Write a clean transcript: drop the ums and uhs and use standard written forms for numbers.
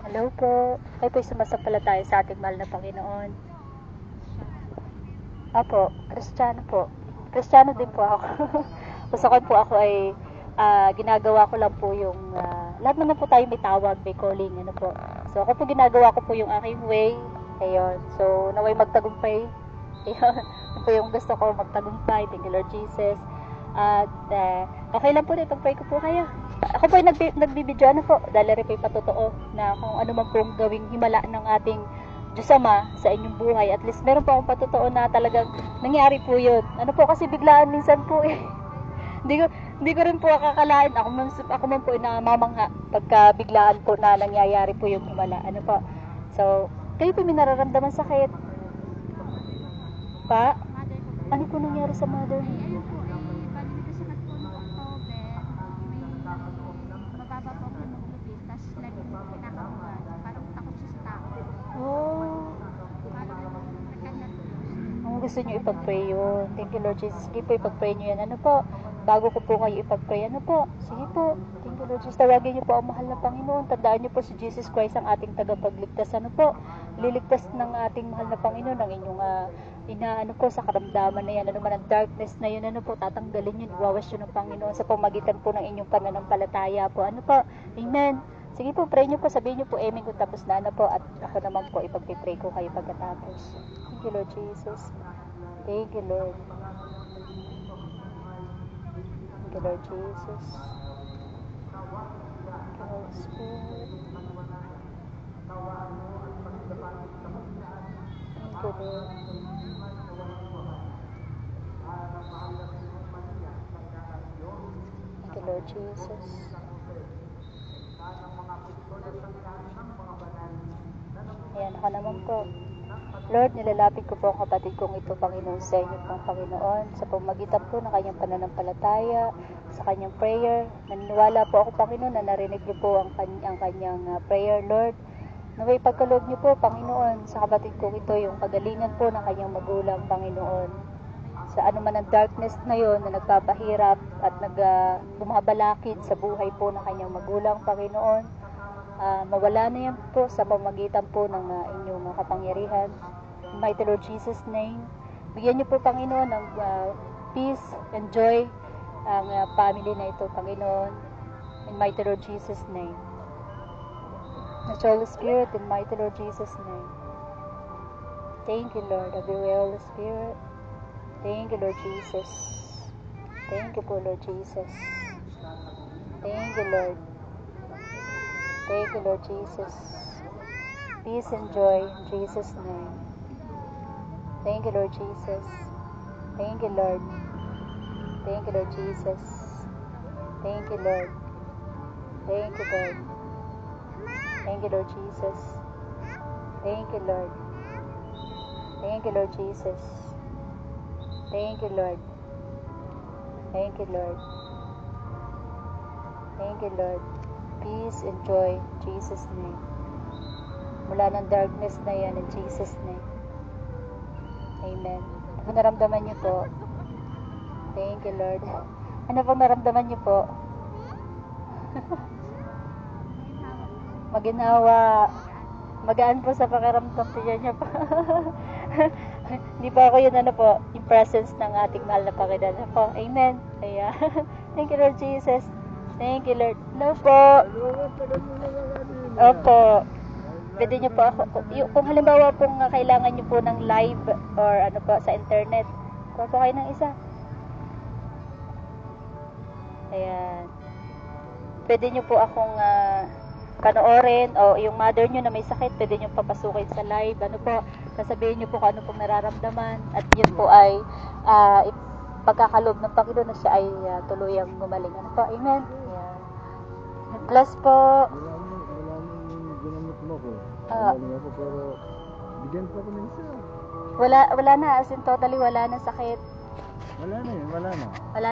Hello po. Kayo po'y sumasampalataya sa ating mahal na Panginoon. Apo, Kristiyano po. Kristiyano din po ako. Gusto ko po ako ay ginagawa ko lang po yung lahat naman po tayo may tawag, may calling, ano po. So ako po ginagawa ko po yung aking way. Ayun. So naway magtagumpay. Ayun. Ano po yung gusto ko magtagumpay. Thank you Lord Jesus. At okay lang po na ipag-pray ko po kayo. Ako po ay nagbibidyo ano po, dahil rin po yung patotoo na kung ano man pong gawing himala ng ating Diyos Ama sa inyong buhay. At least meron po akong patotoo na talagang nangyari po yun. Ano po kasi biglaan minsan po eh. Hindi ko rin po akakalain. Ako man po ay namamangha pagka biglaan po na nangyayari po yung himala. Ano po. So, kayo po may nararamdaman sakit. Pa? Ano po nangyari sa mother? Ayun po, bali nagkasakit po noong October. Mababa po ang hemoglobin, tapos laging kinakabahan. Parang takot siya sa tao. Oh. Parang nagkanat yun. Kung gusto nyo ipag-pray yun. Thank you Lord Jesus. Sige po, ipag-pray nyo yan. Ano po? Bago ko po kayo ipag-pray. Ano po? Sige po. Thank you Lord Jesus. Tawagin nyo po ang mahal na Panginoon. Tandaan nyo po si Jesus Christ ang ating tagapagligtas. Ano po? Liligtas ng ating mahal na Panginoon ang inyong ano po sa karamdaman na yan. Ano man ang darkness na yun. Ano po? Tatanggalin yun. Iwawas yun ng Panginoon sa pamagitan po ng inyong pananampalataya po. Ano po? Amen. Sige po, pray nyo po. Sabihin nyo po, amen kung tapos na. Ano po? At ako naman po, ipag-pray ko kayo pagkatapos. Thank you Lord Jesus. Thank you Lord. Thank you Lord Jesus. Thank you Holy Spirit. Thank you Lord. Thank you Lord Jesus. Ayan, ako naman po. Lord, nilalapit ko po ang kapatid kong ito, Panginoon, sa inyo pong Panginoon, sa pamagitan po ng kanyang pananampalataya, sa kanyang prayer. Naniniwala po ako, Panginoon, na narinig niyo po ang kanyang prayer, Lord. Naway pagkaloob niyo po, Panginoon, sa kapatid kong ito, yung kagalingan po ng kanyang magulang, Panginoon. Sa ano man ang darkness na yon na nagpapahirap at bumabalakid sa buhay po ng kanyang magulang, Panginoon. Mawala na yan po sa pamagitan po ng inyong kapangyarihan. In mighty Lord Jesus' name, bigyan niyo po, Panginoon, ng peace and joy ang family na ito, Panginoon. In mighty Lord Jesus' name. Holy Spirit, in mighty Lord Jesus' name. Thank you, Lord. Have your way, Holy Spirit. Thank you, Lord Jesus. Thank you po, Lord Jesus. Thank you, Lord. Thank you, Lord Jesus. Peace and joy in Jesus' name. Thank you, Lord Jesus. Thank you, Lord. Thank you, Lord Jesus. Thank you, Lord. Thank you, Lord. Thank you, Lord Jesus. Thank you, Lord. Thank you, Lord Jesus. Thank you, Lord. Thank you, Lord. Thank you, Lord. Peace and joy in Jesus' name. Mula ng darkness na yan in Jesus' name. Amen. Ano naramdaman niyo po? Thank you, Lord. Ano pong naramdaman niyo po? Maginhawa. Magaan po sa pakiramdam niya po. Hindi pa ako yun po, yung presence ng ating mahal na Panginoon po. Amen. Kaya, thank you Lord Jesus. Thank you Lord. Hello po. Opo. Pwede niyo po ako, kung halimbawa pong kailangan niyo po ng live or ano po sa internet, kuha po kayo ng isa. Ayan. Pwede niyo po akong panoorin o yung mother niyo na may sakit, pwede niyo papasukin sa live. Ano po, sasabihin niyo po kung ano pong nararamdaman at yun po ay pagkakaloob ng Panginoon na siya ay tuluyang gumaling. Ano po? Amen. Ayan. Bless po. Ginamit mo ko. Galing ako pero bigyan pa ko ng isa. Wala na, as in totally wala na sakit. Wala na yun, wala na. Wala